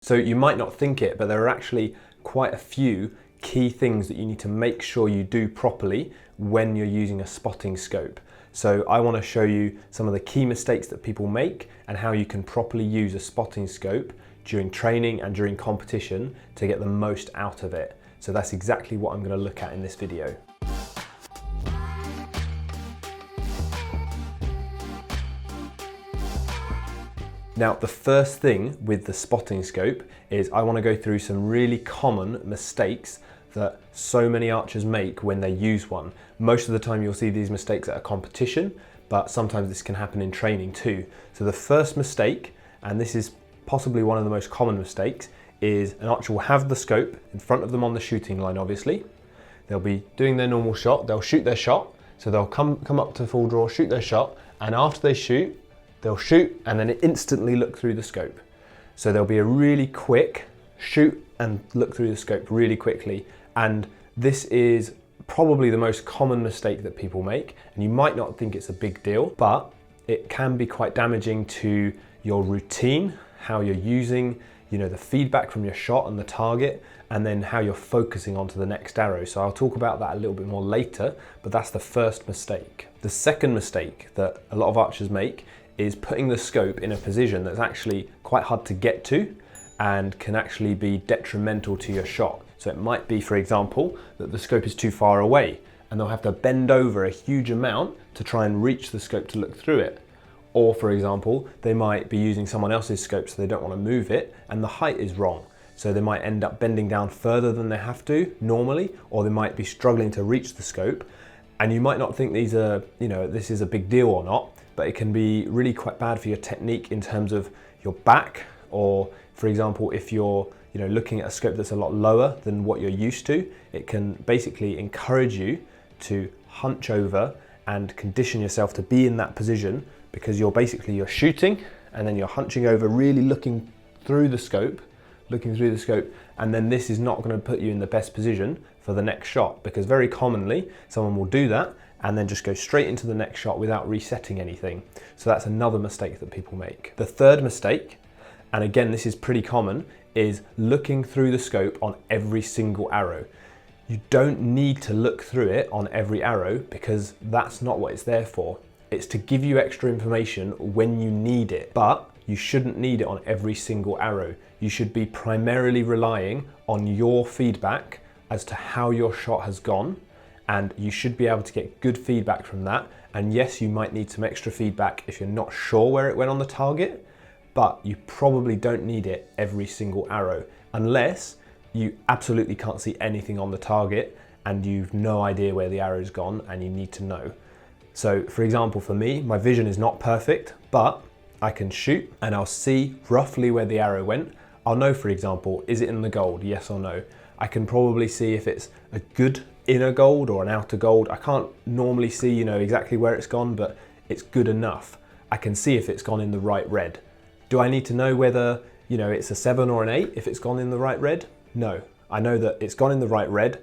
So you might not think it, but there are actually quite a few key things that you need to make sure you do properly when you're using a spotting scope. So I want to show you some of the key mistakes that people make and how you can properly use a spotting scope during training and during competition to get the most out of it. So that's exactly what I'm going to look at in this video. Now, the first thing with the spotting scope is I want to go through some really common mistakes that so many archers make when they use one. Most of the time you'll see these mistakes at a competition, but sometimes this can happen in training too. So the first mistake, and this is possibly one of the most common mistakes, is an archer will have the scope in front of them on the shooting line, obviously. They'll be doing their normal shot, they'll shoot their shot, so they'll come up to full draw, shoot their shot, and after they shoot, they'll shoot and then instantly look through the scope. So there'll be a really quick shoot and look through the scope really quickly. And this is probably the most common mistake that people make. And you might not think it's a big deal, but it can be quite damaging to your routine, how you're using, the feedback from your shot and the target, and then how you're focusing onto the next arrow. So I'll talk about that a little bit more later, but that's the first mistake. The second mistake that a lot of archers make is putting the scope in a position that's actually quite hard to get to and can actually be detrimental to your shot. So it might be, for example, that the scope is too far away and they'll have to bend over a huge amount to try and reach the scope to look through it. Or, for example, they might be using someone else's scope so they don't want to move it and the height is wrong. So they might end up bending down further than they have to normally, or they might be struggling to reach the scope. And you might not think these are, this is a big deal or not, but it can be really quite bad for your technique in terms of your back, or for example, if you're looking at a scope that's a lot lower than what you're used to, it can basically encourage you to hunch over and condition yourself to be in that position, because you're shooting and then you're hunching over, really looking through the scope, and then this is not going to put you in the best position for the next shot, because very commonly someone will do that and then just go straight into the next shot without resetting anything. So that's another mistake that people make. The third mistake, and again this is pretty common, is looking through the scope on every single arrow. You don't need to look through it on every arrow, because that's not what it's there for. It's to give you extra information when you need it, but you shouldn't need it on every single arrow. You should be primarily relying on your feedback as to how your shot has gone, and you should be able to get good feedback from that. And yes, you might need some extra feedback if you're not sure where it went on the target, but you probably don't need it every single arrow, unless you absolutely can't see anything on the target and you've no idea where the arrow's gone and you need to know. So for example, for me, my vision is not perfect, but I can shoot and I'll see roughly where the arrow went. I'll know, for example, is it in the gold, yes or no? I can probably see if it's a good inner gold or an outer gold. I can't normally see, exactly where it's gone, but it's good enough. I can see if it's gone in the right red. Do I need to know whether, it's a 7 or an 8 if it's gone in the right red? No, I know that it's gone in the right red.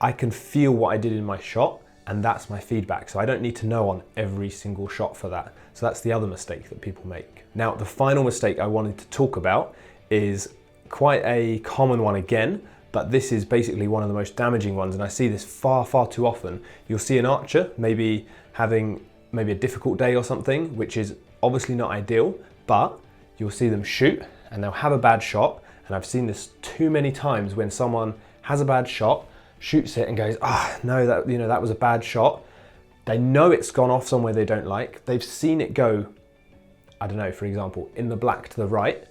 I can feel what I did in my shot, and that's my feedback. So I don't need to know on every single shot for that. So that's the other mistake that people make. Now, the final mistake I wanted to talk about is quite a common one again, but this is basically one of the most damaging ones, and I see this far, far too often. You'll see an archer maybe having a difficult day or something, which is obviously not ideal, but you'll see them shoot and they'll have a bad shot. And I've seen this too many times when someone has a bad shot, shoots it and goes, no, that was a bad shot. They know it's gone off somewhere they don't like. They've seen it go, I don't know, for example, in the black to the right,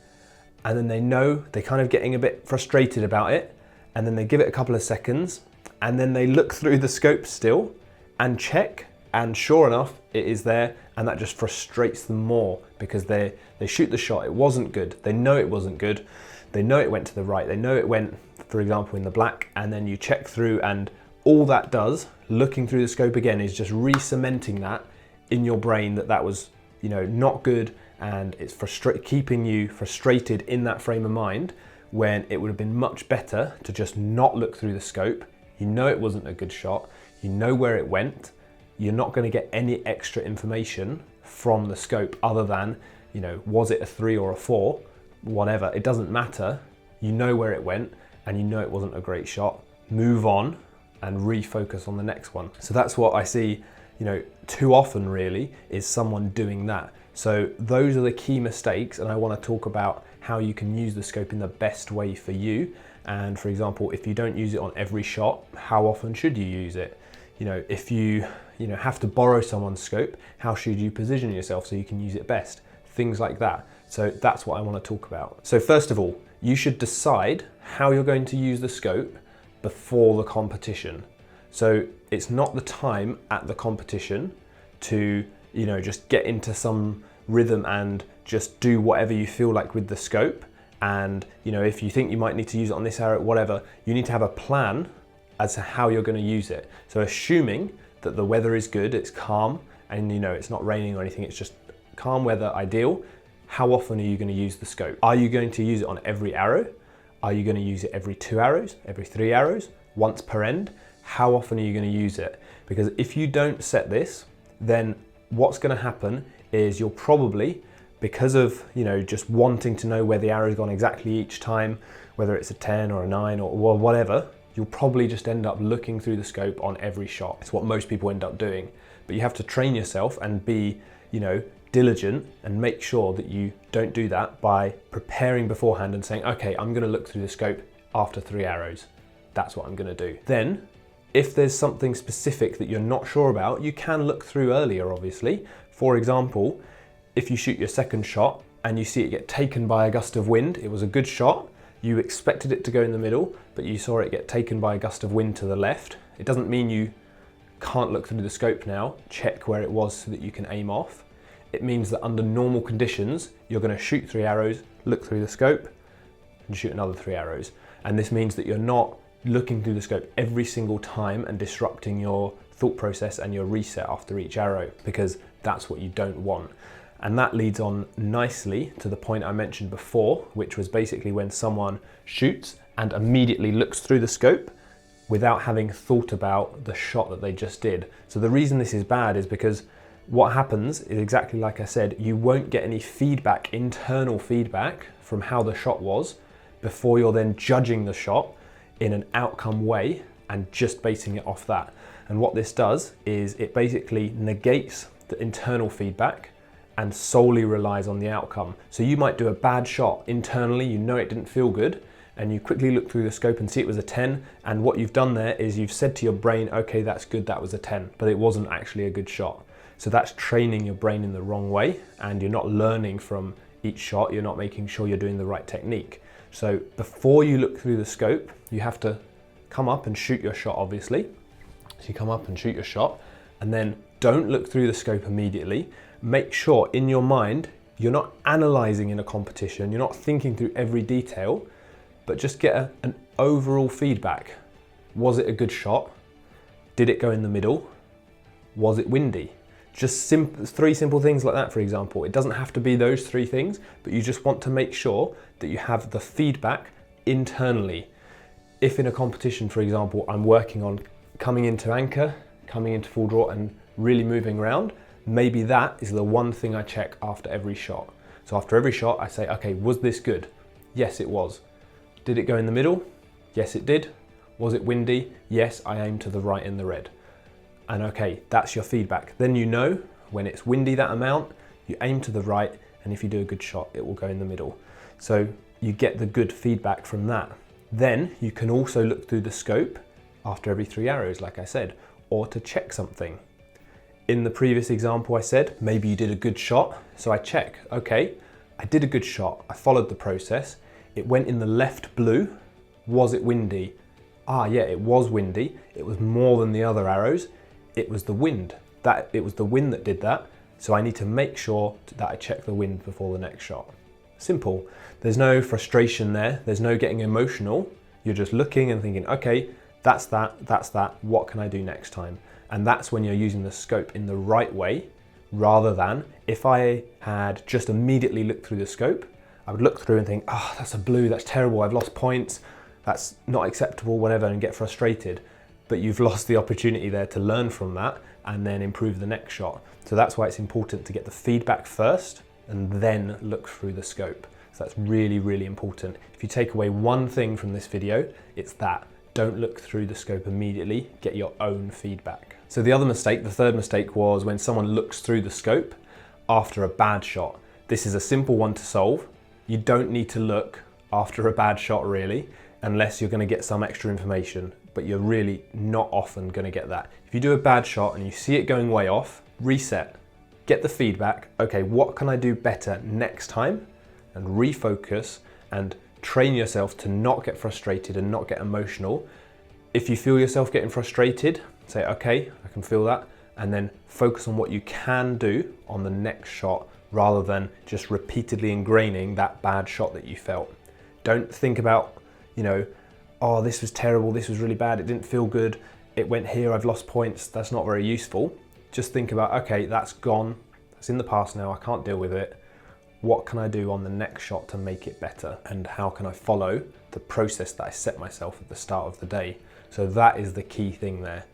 and then they know they're kind of getting a bit frustrated about it, and then they give it a couple of seconds, and then they look through the scope still and check, and sure enough, it is there, and that just frustrates them more, because they shoot the shot, it wasn't good, they know it wasn't good, they know it went to the right, they know it went, for example, in the black, and then you check through, and all that does, looking through the scope again, is just re-cementing that in your brain that was, not good, and it's keeping you frustrated in that frame of mind, when it would have been much better to just not look through the scope. You know it wasn't a good shot, you know where it went, you're not going to get any extra information from the scope other than, was it a 3 or a 4? whatever, it doesn't matter. You know where it went and you know it wasn't a great shot. Move on and refocus on the next one. So that's what I see, too often really, is someone doing that. So those are the key mistakes, and I want to talk about how you can use the scope in the best way for you. And for example, if you don't use it on every shot, how often should you use it? If you have to borrow someone's scope, how should you position yourself so you can use it best? Things like that. So that's what I want to talk about. So first of all, you should decide how you're going to use the scope before the competition. So it's not the time at the competition to, just get into some rhythm and just do whatever you feel like with the scope. And, if you think you might need to use it on this arrow, whatever, you need to have a plan as to how you're going to use it. So assuming that the weather is good, it's calm, and it's not raining or anything, it's just calm weather, ideal. How often are you going to use the scope? Are you going to use it on every arrow? Are you going to use it every 2 arrows, every 3 arrows, once per end? How often are you going to use it? Because if you don't set this, then what's going to happen is you'll probably, because of just wanting to know where the arrow's gone exactly each time, whether it's a 10 or a 9 or whatever, you'll probably just end up looking through the scope on every shot. It's what most people end up doing. But you have to train yourself and be, diligent, and make sure that you don't do that by preparing beforehand and saying, okay, I'm going to look through the scope after 3 arrows. That's what I'm going to do. Then, if there's something specific that you're not sure about, you can look through earlier, obviously. For example, if you shoot your second shot and you see it get taken by a gust of wind, it was a good shot, you expected it to go in the middle, but you saw it get taken by a gust of wind to the left. It doesn't mean you can't look through the scope now, check where it was so that you can aim off. It means that under normal conditions, you're going to shoot 3 arrows, look through the scope, and shoot another 3 arrows. And this means that you're not looking through the scope every single time and disrupting your thought process and your reset after each arrow, because that's what you don't want. And that leads on nicely to the point I mentioned before, which was basically when someone shoots and immediately looks through the scope without having thought about the shot that they just did. So the reason this is bad is because what happens is exactly like I said, you won't get any feedback, internal feedback from how the shot was before you're then judging the shot in an outcome way and just basing it off that. And what this does is it basically negates the internal feedback and solely relies on the outcome. So you might do a bad shot internally, it didn't feel good, and you quickly look through the scope and see it was a 10, and what you've done there is you've said to your brain, okay, that's good, that was a 10, but it wasn't actually a good shot. So that's training your brain in the wrong way, and you're not learning from each shot, you're not making sure you're doing the right technique. So before you look through the scope, you have to come up and shoot your shot, obviously. So you come up and shoot your shot, and then don't look through the scope immediately. Make sure in your mind, you're not analyzing in a competition, you're not thinking through every detail, but just get an overall feedback. Was it a good shot? Did it go in the middle? Was it windy? Just 3 simple things like that, for example. It doesn't have to be those 3 things, but you just want to make sure that you have the feedback internally. If in a competition, for example, I'm working on coming into anchor, coming into full draw and really moving around, maybe that is the one thing I check after every shot. So after every shot, I say, okay, was this good? Yes, it was. Did it go in the middle? Yes, it did. Was it windy? Yes, I aimed to the right in the red. And okay, that's your feedback. Then you know when it's windy that amount, you aim to the right, and if you do a good shot, it will go in the middle. So you get the good feedback from that. Then you can also look through the scope after every 3 arrows, like I said, or to check something. In the previous example I said, maybe you did a good shot, so I check, okay, I did a good shot, I followed the process, it went in the left blue, was it windy? Ah yeah, it was windy, it was more than the other arrows, it was the wind. It was the wind that did that, so I need to make sure that I check the wind before the next shot. Simple. There's no frustration there, there's no getting emotional, you're just looking and thinking, okay, that's that, what can I do next time? And that's when you're using the scope in the right way, rather than if I had just immediately looked through the scope, I would look through and think, oh, that's a blue, that's terrible, I've lost points, that's not acceptable, whatever, and get frustrated. But you've lost the opportunity there to learn from that and then improve the next shot. So that's why it's important to get the feedback first and then look through the scope. So that's really, really important. If you take away one thing from this video, it's that. Don't look through the scope immediately, get your own feedback. So the other mistake, the third mistake, was when someone looks through the scope after a bad shot. This is a simple one to solve. You don't need to look after a bad shot really, unless you're going to get some extra information, but you're really not often going to get that. If you do a bad shot and you see it going way off, reset, get the feedback. Okay, what can I do better next time? And refocus and train yourself to not get frustrated and not get emotional. If you feel yourself getting frustrated, say, okay, I can feel that, and then focus on what you can do on the next shot rather than just repeatedly ingraining that bad shot that you felt. Don't think about, oh, this was terrible, this was really bad, it didn't feel good, it went here, I've lost points. That's not very useful. Just think about, okay, that's gone, that's in the past now, I can't deal with it. What can I do on the next shot to make it better? And how can I follow the process that I set myself at the start of the day? So that is the key thing there.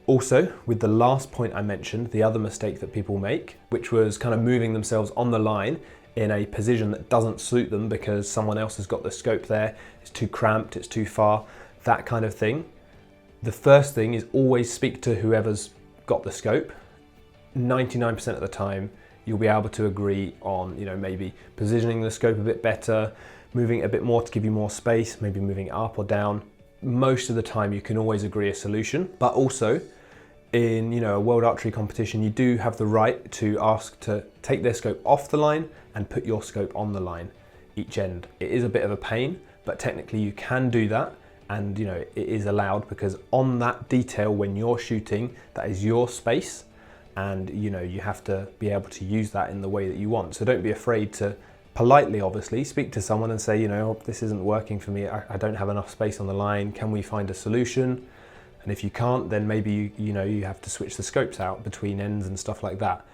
Also, with the last point I mentioned, the other mistake that people make, which was kind of moving themselves on the line in a position that doesn't suit them because someone else has got the scope there, it's too cramped, it's too far, that kind of thing. The first thing is always speak to whoever's got the scope. 99% of the time, you'll be able to agree on, maybe positioning the scope a bit better, moving it a bit more to give you more space, maybe moving it up or down. Most of the time you can always agree a solution, but also in a world archery competition, you do have the right to ask to take their scope off the line and put your scope on the line each end. It is a bit of a pain, but technically you can do that, and it is allowed because on that detail when you're shooting, that is your space. And you have to be able to use that in the way that you want. So don't be afraid to politely, obviously, speak to someone and say, oh, this isn't working for me. I don't have enough space on the line. Can we find a solution? And if you can't, then maybe you have to switch the scopes out between ends and stuff like that.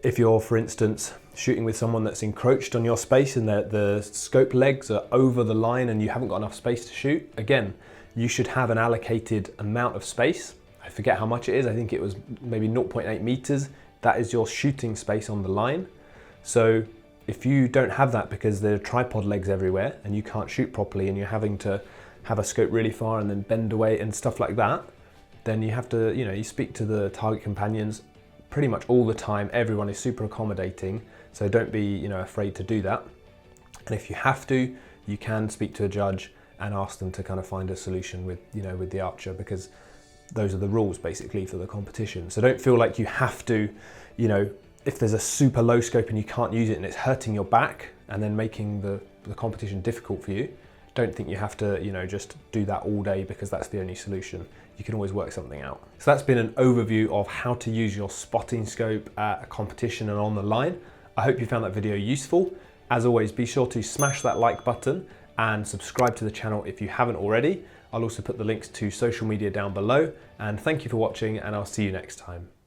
If you're, for instance, shooting with someone that's encroached on your space and the scope legs are over the line and you haven't got enough space to shoot, again, you should have an allocated amount of space. I forget how much it is, I think it was maybe 0.8 meters. That is your shooting space on the line. So if you don't have that because there are tripod legs everywhere and you can't shoot properly and you're having to have a scope really far and then bend away and stuff like that, then you have to, you speak to the target companions pretty much all the time. Everyone is super accommodating, so don't be, afraid to do that. And if you have to, you can speak to a judge and ask them to kind of find a solution with, with the archer, because those are the rules basically for the competition. So don't feel like you have to, if there's a super low scope and you can't use it and it's hurting your back and then making the competition difficult for you, don't think you have to, just do that all day because that's the only solution. You can always work something out. So that's been an overview of how to use your spotting scope at a competition and on the line. I hope you found that video useful. As always, be sure to smash that like button and subscribe to the channel if you haven't already. I'll also put the links to social media down below, and thank you for watching, and I'll see you next time.